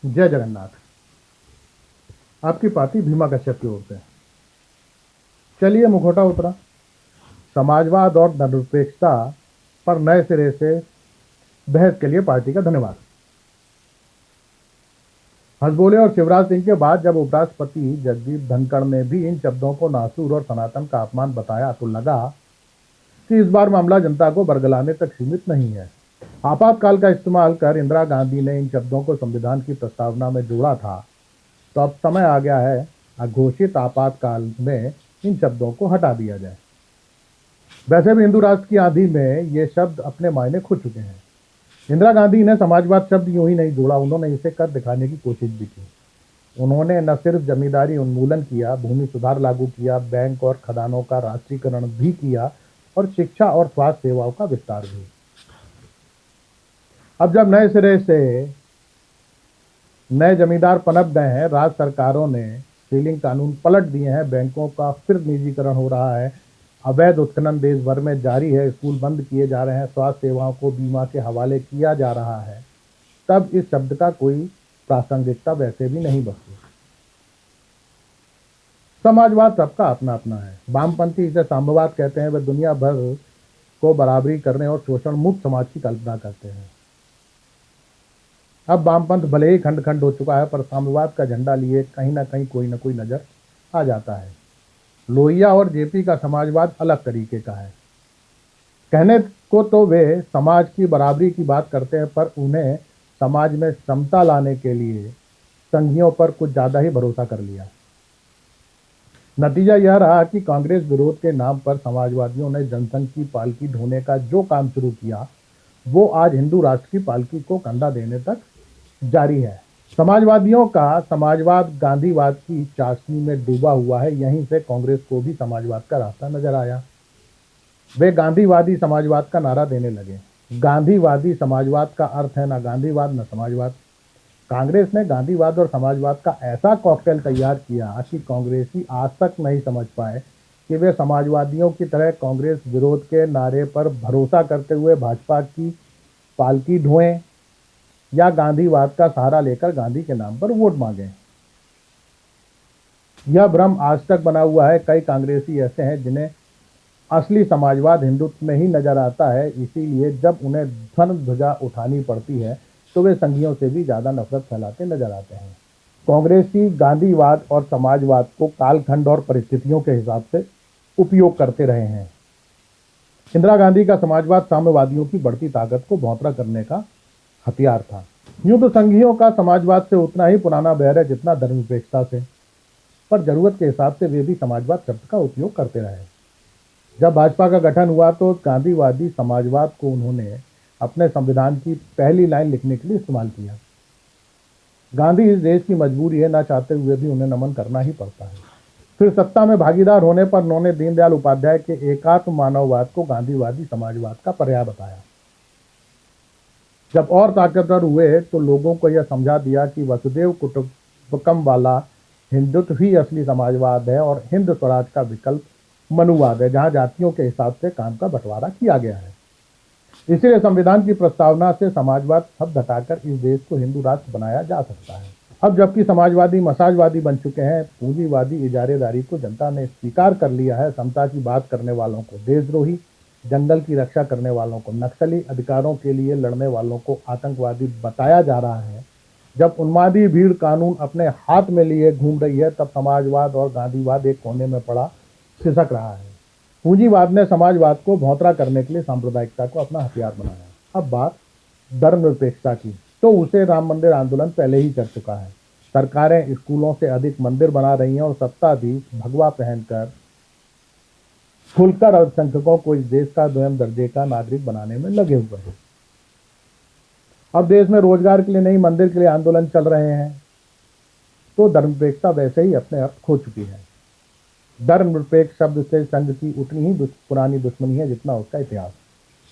जय जगन्नाथ। आपकी पार्टी भीमा कश्यप की ओर से। चलिए मुखौटा उतरा। समाजवाद और धर्मनिरपेक्षता पर नए सिरे से बहस के लिए पार्टी का धन्यवाद। हंसबोले और शिवराज सिंह के बाद जब उपराष्ट्रपति जगदीप धनखड़ ने भी इन शब्दों को नासूर और सनातन का अपमान बताया तो लगा कि इस बार मामला जनता को बरगलाने तक सीमित नहीं है। आपातकाल का इस्तेमाल कर इंदिरा गांधी ने इन शब्दों को संविधान की प्रस्तावना में जोड़ा था, तो अब समय आ गया है अघोषित आपातकाल में इन शब्दों को हटा दिया जाए। वैसे भी हिंदू राष्ट्र की आंधी में ये शब्द अपने मायने खो चुके हैं। इंदिरा गांधी ने समाजवाद शब्द यूं ही नहीं जोड़ा, उन्होंने इसे कर दिखाने की कोशिश भी की। उन्होंने न सिर्फ जमींदारी उन्मूलन किया, भूमि सुधार लागू किया, बैंक और खदानों का राष्ट्रीयकरण भी किया और शिक्षा और स्वास्थ्य सेवाओं का विस्तार भी। अब जब नए सिरे से नए जमींदार पनप गए हैं, राज्य सरकारों ने सीलिंग कानून पलट दिए हैं, बैंकों का फिर निजीकरण हो रहा है, अवैध उत्खनन देश भर में जारी है, स्कूल बंद किए जा रहे हैं, स्वास्थ्य सेवाओं को बीमा के हवाले किया जा रहा है, तब इस शब्द का कोई प्रासंगिकता वैसे भी नहीं बचती। समाजवाद सबका अपना अपना है। वामपंथी इसे साम्यवाद कहते हैं। वे दुनिया भर को बराबरी करने और शोषण मुक्त समाज की कल्पना करते हैं। अब वामपंथ भले ही खंड खंड हो चुका है, पर साम्यवाद का झंडा लिए कहीं ना कहीं कोई ना कोई नजर आ जाता है। लोहिया और जेपी का समाजवाद अलग तरीके का है। कहने को तो वे समाज की बराबरी की बात करते हैं, पर उन्हें समाज में समता लाने के लिए संघियों पर कुछ ज्यादा ही भरोसा कर लिया। नतीजा यह रहा कि कांग्रेस विरोध के नाम पर समाजवादियों ने जनसंघ की पालकी ढोने का जो काम शुरू किया, वो आज हिंदू राष्ट्र की पालकी को कंधा देने तक जारी है। समाजवादियों का समाजवाद गांधीवाद की चाशनी में डूबा हुआ है। यहीं से कांग्रेस को भी समाजवाद का रास्ता नजर आया। वे गांधीवादी समाजवाद का नारा देने लगे। गांधीवादी समाजवाद का अर्थ है न गांधीवाद न समाजवाद। कांग्रेस ने गांधीवाद और समाजवाद का ऐसा कॉकटेल तैयार किया कि कांग्रेसी आज तक नहीं समझ पाए कि वे समाजवादियों की तरह कांग्रेस विरोध के नारे पर भरोसा करते हुए भाजपा की पालकी ढोएं या गांधीवाद का सहारा लेकर गांधी के नाम पर वोट मांगे। यह भ्रम आज तक बना हुआ है। कई कांग्रेसी ऐसे हैं जिन्हें असली समाजवाद हिंदुत्व में ही नजर आता है, इसीलिए जब उन्हें ध्वज ध्वजा उठानी पड़ती है तो वे संघियों से भी ज्यादा नफरत फैलाते नजर आते हैं। कांग्रेसी गांधीवाद और समाजवाद को कालखंड और परिस्थितियों के हिसाब से उपयोग करते रहे हैं। इंदिरा गांधी का समाजवाद साम्यवादियों की बढ़ती ताकत को भौंतरा करने का हथियार था। यूं तो संघियों का समाजवाद से उतना ही पुराना बैर है जितना धर्मनिरपेक्षता से, पर जरूरत के हिसाब से वे भी समाजवाद शब्द का उपयोग करते रहे। जब भाजपा का गठन हुआ तो गांधीवादी समाजवाद को उन्होंने अपने संविधान की पहली लाइन लिखने के लिए इस्तेमाल किया। गांधी इस देश की मजबूरी है, ना चाहते हुए भी उन्हें नमन करना ही पड़ता है। फिर सत्ता में भागीदार होने पर उन्होंने दीनदयाल उपाध्याय के एकात्म मानववाद को गांधीवादी समाजवाद का पर्याय बताया। जब और ताकतवर हुए तो लोगों को यह समझा दिया कि वसुदेव कुटुंबकम वाला हिंदुत्व ही असली समाजवाद है और हिंद स्वराज का विकल्प मनुवाद है, जहां जातियों के हिसाब से काम का बंटवारा किया गया है। इसलिए संविधान की प्रस्तावना से समाजवाद शब्द हटाकर इस देश को हिंदू राष्ट्र बनाया जा सकता है। अब जबकि समाजवादी मसाजवादी बन चुके हैं, पूंजीवादी इजारेदारी को जनता ने स्वीकार कर लिया है, समता की बात करने वालों को देशद्रोही, जंगल की रक्षा करने वालों को नक्सली, अधिकारों के लिए लड़ने वालों को आतंकवादी बताया जा रहा है, जब उन्मादी भीड़ कानून अपने हाथ में लिए घूम रही है, तब समाजवाद और गांधीवाद एक कोने में पड़ा खिसक रहा है। पूंजीवाद ने समाजवाद को भौंतरा करने के लिए सांप्रदायिकता को अपना हथियार बनाया। अब बात धर्मनिरपेक्षता की, तो उसे राम मंदिर आंदोलन पहले ही कर चुका है। सरकारें स्कूलों से अधिक मंदिर बना रही हैं और सत्ताधीश भगवा पहनकर खुलकर अल्पसंख्यकों को इस देश का द्वितीय दर्जे का नागरिक बनाने में लगे हुए हैं। अब देश में रोजगार के लिए नहीं, मंदिर के लिए आंदोलन चल रहे हैं, तो धर्मनिरपेक्षता वैसे ही अपने अर्थ खो चुकी है। धर्मनिरपेक्ष शब्द से संघ की उतनी ही पुरानी दुश्मनी है जितना उसका इतिहास।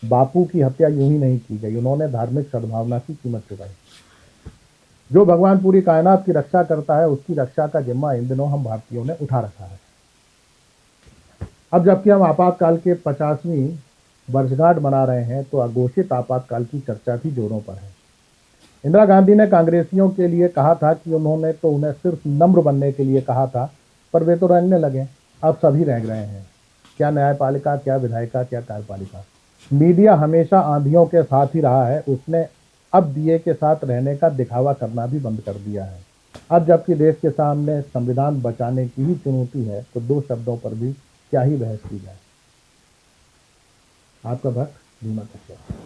बापू की हत्या यूं ही नहीं की गई, उन्होंने धार्मिक सद्भावना की कीमत चुकाई। जो भगवान पूरी कायनात की रक्षा करता है, उसकी रक्षा का जिम्मा इन दिनों हम भारतीयों ने उठा रखा है। अब जबकि हम आपातकाल के 50वीं वर्षगांठ मना रहे हैं, तो अघोषित आपातकाल की चर्चा भी जोरों पर है। इंदिरा गांधी ने कांग्रेसियों के लिए कहा था कि उन्होंने तो उन्हें सिर्फ नम्र बनने के लिए कहा था, पर वे तो रेंगने लगे। अब सभी रेंग रहे हैं, क्या न्यायपालिका, क्या विधायिका, क्या कार्यपालिका। मीडिया हमेशा आंधियों के साथ ही रहा है, उसने अब दिए के साथ रहने का दिखावा करना भी बंद कर दिया है। अब जबकि देश के सामने संविधान बचाने की ही चुनौती है, तो दो शब्दों पर भी क्या ही बहस की जाए। आपका भक्त, भीमा कश्यप।